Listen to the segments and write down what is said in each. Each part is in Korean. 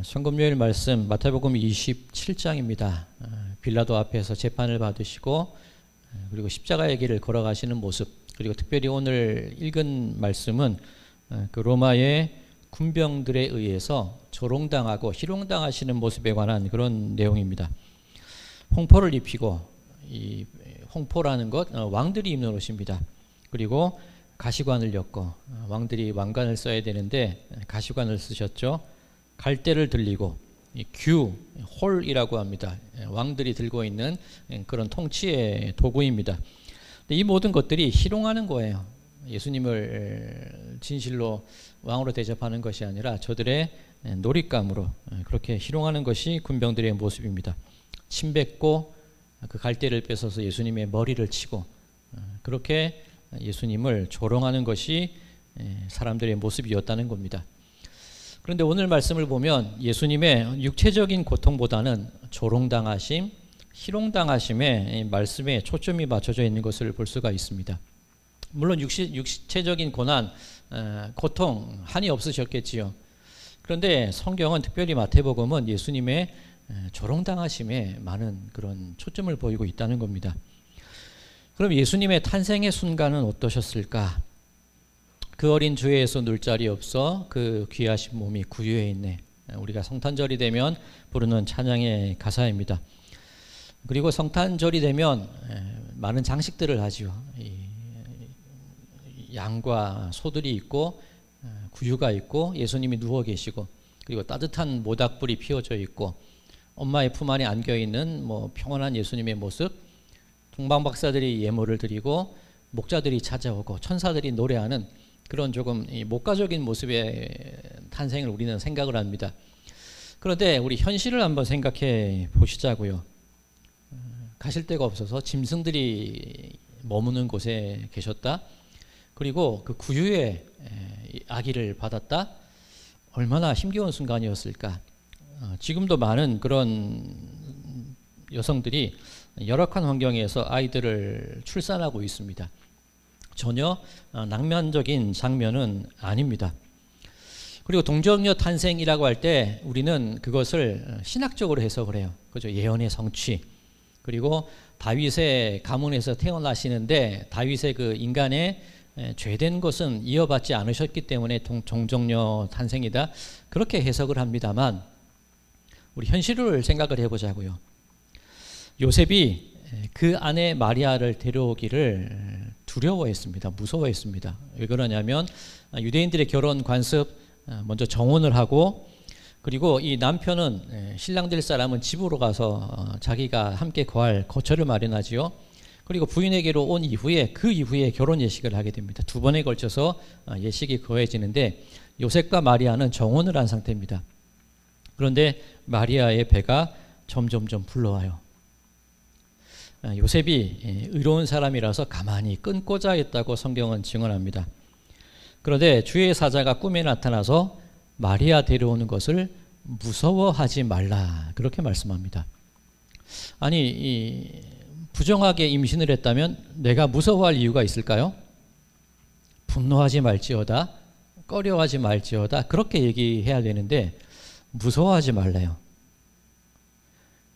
성금요일 말씀 마태복음 27장입니다. 빌라도 앞에서 재판을 받으시고 그리고 십자가의 길을 걸어가시는 모습, 그리고 특별히 오늘 읽은 말씀은 그 로마의 군병들에 의해서 조롱당하고 희롱당하시는 모습에 관한 그런 내용입니다. 홍포를 입히고, 이 홍포라는 것 왕들이 입는 옷입니다. 그리고 가시관을 엮고, 왕들이 왕관을 써야 되는데 가시관을 쓰셨죠. 갈대를 들리고, 홀이라고 합니다. 왕들이 들고 있는 그런 통치의 도구입니다. 이 모든 것들이 희롱하는 거예요. 예수님을 진실로 왕으로 대접하는 것이 아니라 저들의 놀잇감으로 그렇게 희롱하는 것이 군병들의 모습입니다. 침 뱉고 그 갈대를 뺏어서 예수님의 머리를 치고, 그렇게 예수님을 조롱하는 것이 사람들의 모습이었다는 겁니다. 그런데 오늘 말씀을 보면 예수님의 육체적인 고통보다는 조롱당하심, 희롱당하심에 말씀에 초점이 맞춰져 있는 것을 볼 수가 있습니다. 물론 육체적인 고난, 고통 한이 없으셨겠지요. 그런데 성경은, 특별히 마태복음은 예수님의 조롱당하심에 많은 그런 초점을 보이고 있다는 겁니다. 그럼 예수님의 탄생의 순간은 어떠셨을까? 그 어린 주에서 눌 자리 없어 그 귀하신 몸이 구유에 있네. 우리가 성탄절이 되면 부르는 찬양의 가사입니다. 그리고 성탄절이 되면 많은 장식들을 하죠. 양과 소들이 있고 구유가 있고 예수님이 누워 계시고, 그리고 따뜻한 모닥불이 피워져 있고, 엄마의 품 안에 안겨 있는 평온한 예수님의 모습, 동방박사들이 예물을 드리고 목자들이 찾아오고 천사들이 노래하는 그런 조금 목가적인 모습의 탄생을 우리는 생각을 합니다. 그런데 우리 현실을 한번 생각해 보시자고요. 가실 데가 없어서 짐승들이 머무는 곳에 계셨다. 그리고 그 구유의 아기를 받았다. 얼마나 힘겨운 순간이었을까. 지금도 많은 그런 여성들이 열악한 환경에서 아이들을 출산하고 있습니다. 전혀 낭만적인 장면은 아닙니다. 그리고 동정녀 탄생이라고 할 때 우리는 그것을 신학적으로 해석을 해요. 그죠? 예언의 성취. 그리고 다윗의 가문에서 태어나시는데 다윗의 그 인간의 죄된 것은 이어받지 않으셨기 때문에 동정녀 탄생이다. 그렇게 해석을 합니다만, 우리 현실을 생각을 해보자고요. 요셉이 그 아내 마리아를 데려오기를 두려워했습니다. 무서워했습니다. 왜 그러냐면 유대인들의 결혼 관습 먼저 정혼을 하고, 그리고 이 남편은, 신랑 될 사람은 집으로 가서 자기가 함께 거할 거처를 마련하지요. 그리고 부인에게로 온 이후에 그 이후에 결혼 예식을 하게 됩니다. 두 번에 걸쳐서 예식이 거해지는데 요셉과 마리아는 정혼을 한 상태입니다. 그런데 마리아의 배가 점점점 불러와요. 요셉이 의로운 사람이라서 가만히 끊고자 했다고 성경은 증언합니다. 그런데 주의 사자가 꿈에 나타나서 마리아 데려오는 것을 무서워하지 말라, 그렇게 말씀합니다. 아니, 부정하게 임신을 했다면 내가 무서워할 이유가 있을까요? 분노하지 말지어다, 꺼려하지 말지어다, 그렇게 얘기해야 되는데 무서워하지 말래요.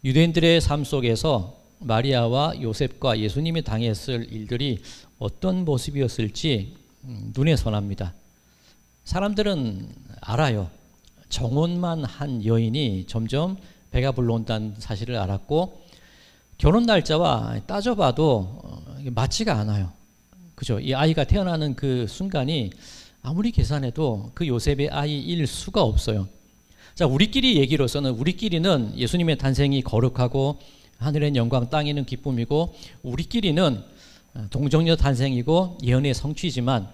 유대인들의 삶 속에서 마리아와 요셉과 예수님이 당했을 일들이 어떤 모습이었을지 눈에 선합니다. 사람들은 알아요. 정혼만 한 여인이 점점 배가 불러온다는 사실을 알았고, 결혼 날짜와 따져봐도 맞지가 않아요. 그죠? 이 아이가 태어나는 그 순간이 아무리 계산해도 그 요셉의 아이일 수가 없어요. 자, 우리끼리는 예수님의 탄생이 거룩하고 하늘의 영광 땅에는 기쁨이고, 우리끼리는 동정녀 탄생이고 예언의 성취지만,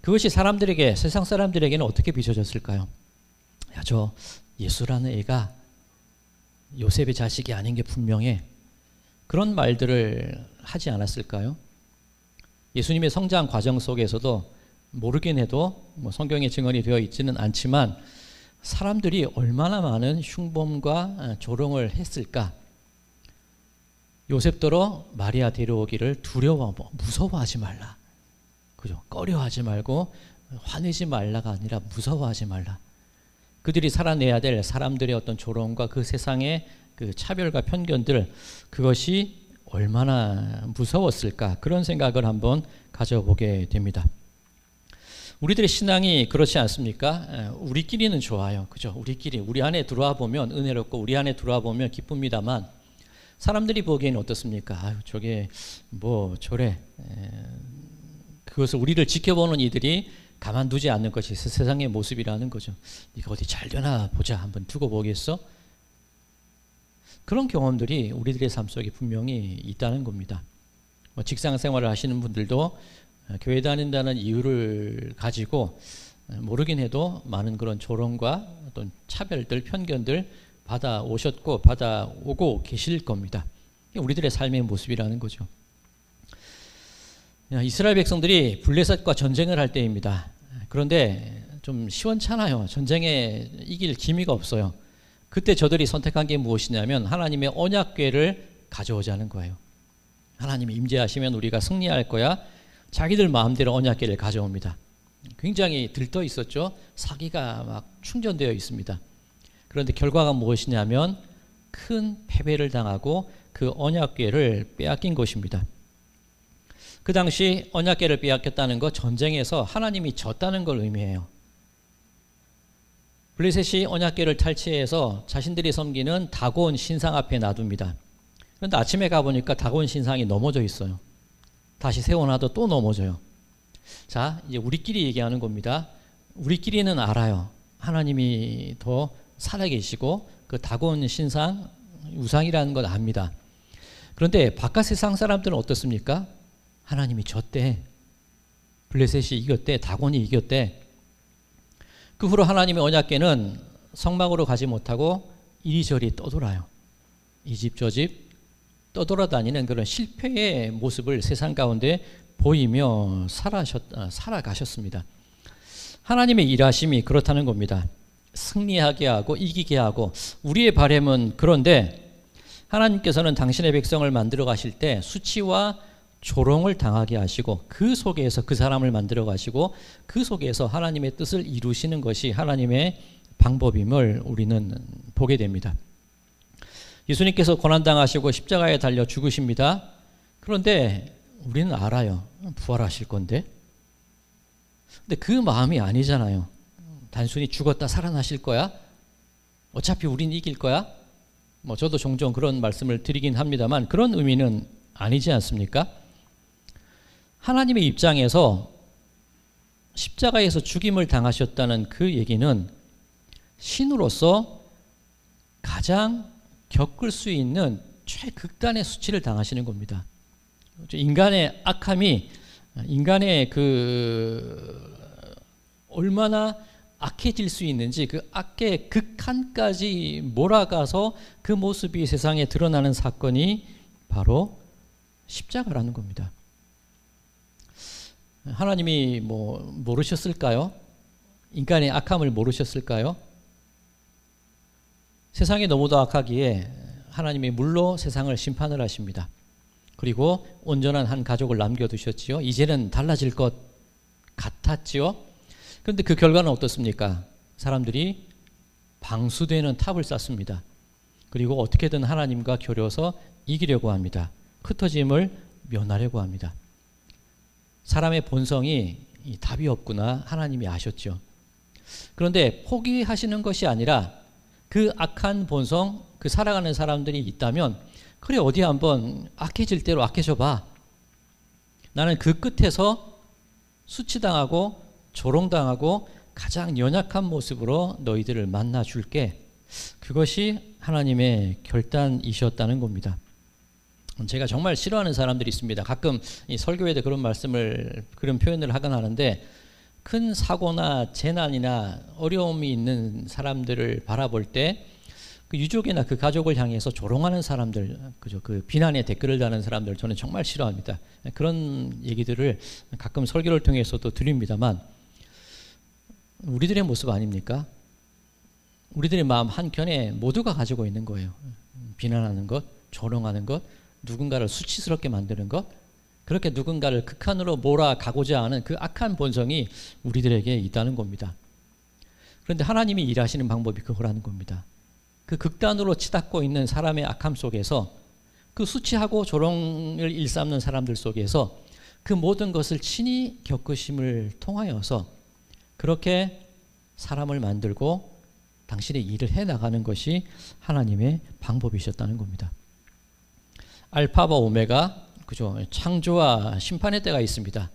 그것이 세상 사람들에게는 어떻게 비춰졌을까요? 야, 저 예수라는 애가 요셉의 자식이 아닌 게 분명해. 그런 말들을 하지 않았을까요? 예수님의 성장 과정 속에서도 모르긴 해도 성경에 증언이 되어 있지는 않지만 사람들이 얼마나 많은 흉범과 조롱을 했을까? 요셉더러 마리아 데려오기를 무서워하지 말라. 그죠? 꺼려하지 말고 화내지 말라가 아니라 무서워하지 말라. 그들이 살아내야 될 사람들의 어떤 조롱과 그 세상의 그 차별과 편견들, 그것이 얼마나 무서웠을까, 그런 생각을 한번 가져보게 됩니다. 우리들의 신앙이 그렇지 않습니까? 우리끼리는 좋아요. 그죠? 우리끼리, 우리 안에 들어와 보면 은혜롭고 우리 안에 들어와 보면 기쁩니다만, 사람들이 보기에는 어떻습니까? 아유, 저게 뭐 저래. 그것을 우리를 지켜보는 이들이 가만두지 않는 것이 세상의 모습이라는 거죠. 네가 어디 잘 되나 보자, 한번 두고 보겠어? 그런 경험들이 우리들의 삶 속에 분명히 있다는 겁니다. 직장 생활을 하시는 분들도 교회 다닌다는 이유를 가지고 모르긴 해도 많은 그런 조롱과 어떤 차별들, 편견들 받아오셨고 받아오고 계실 겁니다. 우리들의 삶의 모습이라는 거죠. 이스라엘 백성들이 블레셋과 전쟁을 할 때입니다. 그런데 좀 시원찮아요. 전쟁에 이길 기미가 없어요. 그때 저들이 선택한 게 무엇이냐면 하나님의 언약궤를 가져오자는 거예요. 하나님이 임재하시면 우리가 승리할 거야. 자기들 마음대로 언약궤를 가져옵니다. 굉장히 들떠 있었죠. 사기가 막 충전되어 있습니다. 그런데 결과가 무엇이냐면 큰 패배를 당하고 그 언약궤를 빼앗긴 것입니다. 그 당시 언약궤를 빼앗겼다는 것, 전쟁에서 하나님이 졌다는 걸 의미해요. 블레셋이 언약궤를 탈취해서 자신들이 섬기는 다곤 신상 앞에 놔둡니다. 그런데 아침에 가보니까 다곤 신상이 넘어져 있어요. 다시 세워놔도 또 넘어져요. 자, 이제 우리끼리 얘기하는 겁니다. 우리끼리는 알아요. 하나님이 더 살아계시고 그 다곤 신상, 우상이라는 걸 압니다. 그런데 바깥 세상 사람들은 어떻습니까? 하나님이 졌대. 블레셋이 이겼대. 다곤이 이겼대. 그 후로 하나님의 언약궤는 성막으로 가지 못하고 이리저리 떠돌아요. 이 집 저 집 떠돌아다니는 그런 실패의 모습을 세상 가운데 보이며 살아가셨습니다. 하나님의 일하심이 그렇다는 겁니다. 승리하게 하고 이기게 하고. 우리의 바람은 그런데 하나님께서는 당신의 백성을 만들어 가실 때 수치와 조롱을 당하게 하시고 그 속에서 그 사람을 만들어 가시고 그 속에서 하나님의 뜻을 이루시는 것이 하나님의 방법임을 우리는 보게 됩니다. 예수님께서 고난당하시고 십자가에 달려 죽으십니다. 그런데 우리는 알아요. 부활하실 건데. 근데 그 마음이 아니잖아요. 단순히 죽었다 살아나실 거야? 어차피 우린 이길 거야? 뭐 저도 종종 그런 말씀을 드리긴 합니다만 그런 의미는 아니지 않습니까? 하나님의 입장에서 십자가에서 죽임을 당하셨다는 그 얘기는 신으로서 가장 겪을 수 있는 최극단의 수치를 당하시는 겁니다. 인간의 악함이, 인간의 얼마나 악해질 수 있는지 그 악의 극한까지 몰아가서 그 모습이 세상에 드러나는 사건이 바로 십자가라는 겁니다. 하나님이 모르셨을까요? 인간의 악함을 모르셨을까요? 세상이 너무도 악하기에 하나님이 물로 세상을 심판을 하십니다. 그리고 온전한 한 가족을 남겨두셨지요. 이제는 달라질 것 같았지요. 그런데 그 결과는 어떻습니까? 사람들이 방수되는 탑을 쌓습니다. 그리고 어떻게든 하나님과 겨뤄서 이기려고 합니다. 흩어짐을 면하려고 합니다. 사람의 본성이 답이 없구나 하나님이 아셨죠. 그런데 포기하시는 것이 아니라 그 악한 본성, 그 살아가는 사람들이 있다면 그래 어디 한번 악해질 대로 악해져 봐. 나는 그 끝에서 수치당하고 조롱당하고 가장 연약한 모습으로 너희들을 만나 줄게. 그것이 하나님의 결단이셨다는 겁니다. 제가 정말 싫어하는 사람들이 있습니다. 가끔 이 설교회도 그런 표현을 하곤 하는데 큰 사고나 재난이나 어려움이 있는 사람들을 바라볼 때 그 유족이나 그 가족을 향해서 조롱하는 사람들, 그죠? 그 비난의 댓글을 다는 사람들 저는 정말 싫어합니다. 그런 얘기들을 가끔 설교를 통해서도 드립니다만 우리들의 모습 아닙니까? 우리들의 마음 한켠에 모두가 가지고 있는 거예요. 비난하는 것, 조롱하는 것, 누군가를 수치스럽게 만드는 것, 그렇게 누군가를 극한으로 몰아가고자 하는 그 악한 본성이 우리들에게 있다는 겁니다. 그런데 하나님이 일하시는 방법이 그거라는 겁니다. 그 극단으로 치닫고 있는 사람의 악함 속에서, 그 수치하고 조롱을 일삼는 사람들 속에서 그 모든 것을 친히 겪으심을 통하여서 그렇게 사람을 만들고 당신의 일을 해나가는 것이 하나님의 방법이셨다는 겁니다. 알파와 오메가, 그죠? 창조와 심판의 때가 있습니다.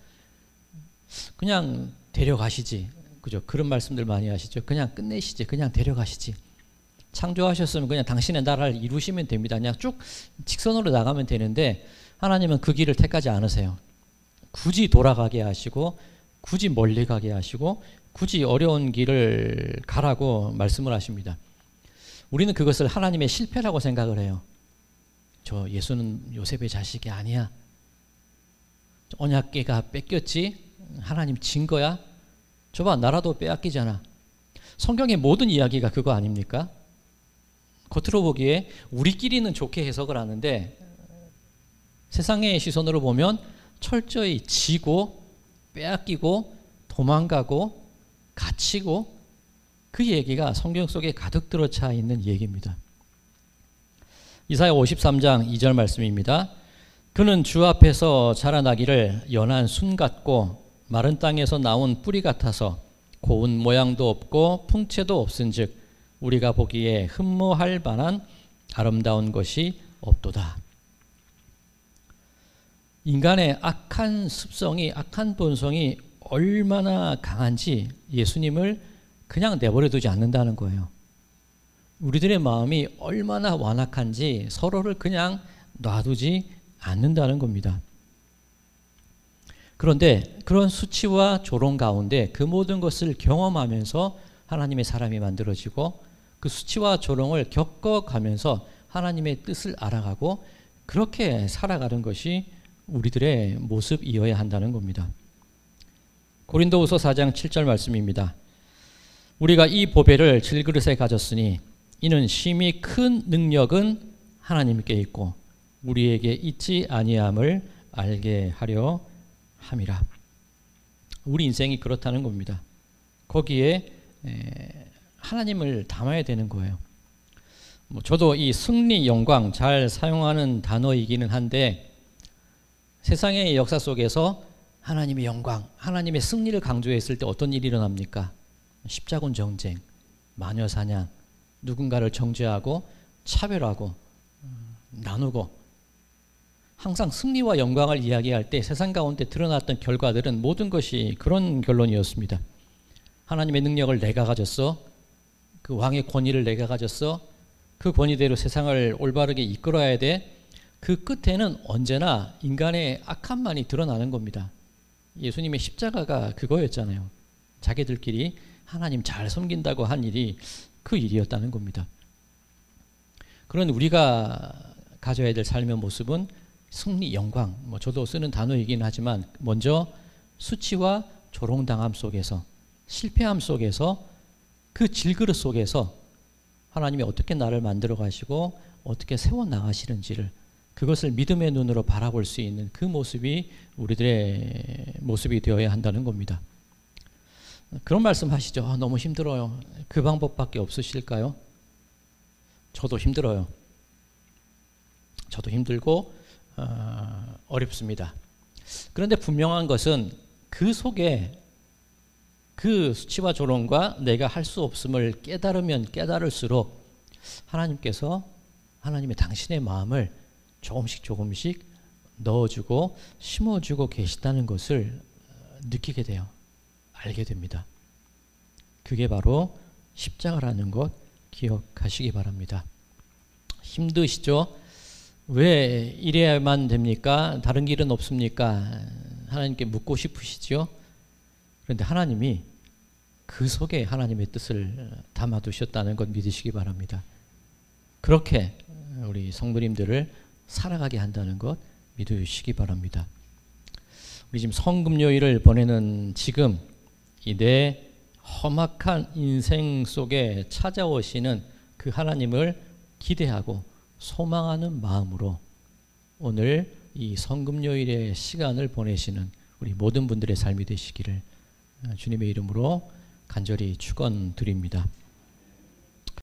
그냥 데려가시지, 그죠? 그런 말씀들 많이 하시죠. 그냥 끝내시지, 그냥 데려가시지. 창조하셨으면 그냥 당신의 나라를 이루시면 됩니다. 그냥 쭉 직선으로 나가면 되는데 하나님은 그 길을 택하지 않으세요. 굳이 돌아가게 하시고, 굳이 멀리 가게 하시고, 굳이 어려운 길을 가라고 말씀을 하십니다. 우리는 그것을 하나님의 실패라고 생각을 해요. 저 예수는 요셉의 자식이 아니야. 언약궤가 뺏겼지? 하나님 진 거야? 저봐, 나라도 빼앗기잖아. 성경의 모든 이야기가 그거 아닙니까? 겉으로 보기에 우리끼리는 좋게 해석을 하는데 세상의 시선으로 보면 철저히 지고 빼앗기고 도망가고 갇히고, 그 얘기가 성경 속에 가득 들어차 있는 얘기입니다. 이사야 53장 2절 말씀입니다. 그는 주 앞에서 자라나기를 연한 순 같고 마른 땅에서 나온 뿌리 같아서 고운 모양도 없고 풍채도 없은즉 우리가 보기에 흠모할 만한 아름다운 것이 없도다. 인간의 악한 습성이, 악한 본성이 얼마나 강한지 예수님을 그냥 내버려 두지 않는다는 거예요. 우리들의 마음이 얼마나 완악한지 서로를 그냥 놔두지 않는다는 겁니다. 그런데 그런 수치와 조롱 가운데 그 모든 것을 경험하면서 하나님의 사람이 만들어지고, 그 수치와 조롱을 겪어가면서 하나님의 뜻을 알아가고 그렇게 살아가는 것이 우리들의 모습이어야 한다는 겁니다. 고린도후서 4장 7절 말씀입니다. 우리가 이 보배를 질그릇에 가졌으니 이는 심히 큰 능력은 하나님께 있고 우리에게 있지 아니함을 알게 하려 함이라. 우리 인생이 그렇다는 겁니다. 거기에 하나님을 담아야 되는 거예요. 저도 이 승리, 영광 잘 사용하는 단어이기는 한데 세상의 역사 속에서 하나님의 영광, 하나님의 승리를 강조했을 때 어떤 일이 일어납니까? 십자군 정쟁, 마녀 사냥, 누군가를 정죄하고 차별하고 나누고, 항상 승리와 영광을 이야기할 때 세상 가운데 드러났던 결과들은 모든 것이 그런 결론이었습니다. 하나님의 능력을 내가 가졌어. 그 왕의 권위를 내가 가졌어. 그 권위대로 세상을 올바르게 이끌어야 돼. 그 끝에는 언제나 인간의 악함만이 드러나는 겁니다. 예수님의 십자가가 그거였잖아요. 자기들끼리 하나님 잘 섬긴다고 한 일이 그 일이었다는 겁니다. 그런 우리가 가져야 될 삶의 모습은 승리, 영광, 저도 쓰는 단어이긴 하지만 먼저 수치와 조롱당함 속에서, 실패함 속에서, 그 질그릇 속에서 하나님이 어떻게 나를 만들어 가시고 어떻게 세워나가시는지를, 그것을 믿음의 눈으로 바라볼 수 있는 그 모습이 우리들의 모습이 되어야 한다는 겁니다. 그런 말씀 하시죠. 너무 힘들어요. 그 방법밖에 없으실까요? 저도 힘들어요. 저도 힘들고 어렵습니다. 그런데 분명한 것은 그 속에 그 수치와 조롱과 내가 할 수 없음을 깨달으면 깨달을수록 하나님께서 하나님의 당신의 마음을 조금씩 넣어주고 심어주고 계시다는 것을 느끼게 돼요. 알게 됩니다. 그게 바로 십자가라는 것 기억하시기 바랍니다. 힘드시죠? 왜 이래야만 됩니까? 다른 길은 없습니까? 하나님께 묻고 싶으시죠? 그런데 하나님이 그 속에 하나님의 뜻을 담아두셨다는 것 믿으시기 바랍니다. 그렇게 우리 성도님들을 살아가게 한다는 것 믿으시기 바랍니다. 우리 지금 성금요일을 보내는 지금 이 내 험악한 인생 속에 찾아오시는 그 하나님을 기대하고 소망하는 마음으로 오늘 이 성금요일의 시간을 보내시는 우리 모든 분들의 삶이 되시기를 주님의 이름으로 간절히 축원드립니다.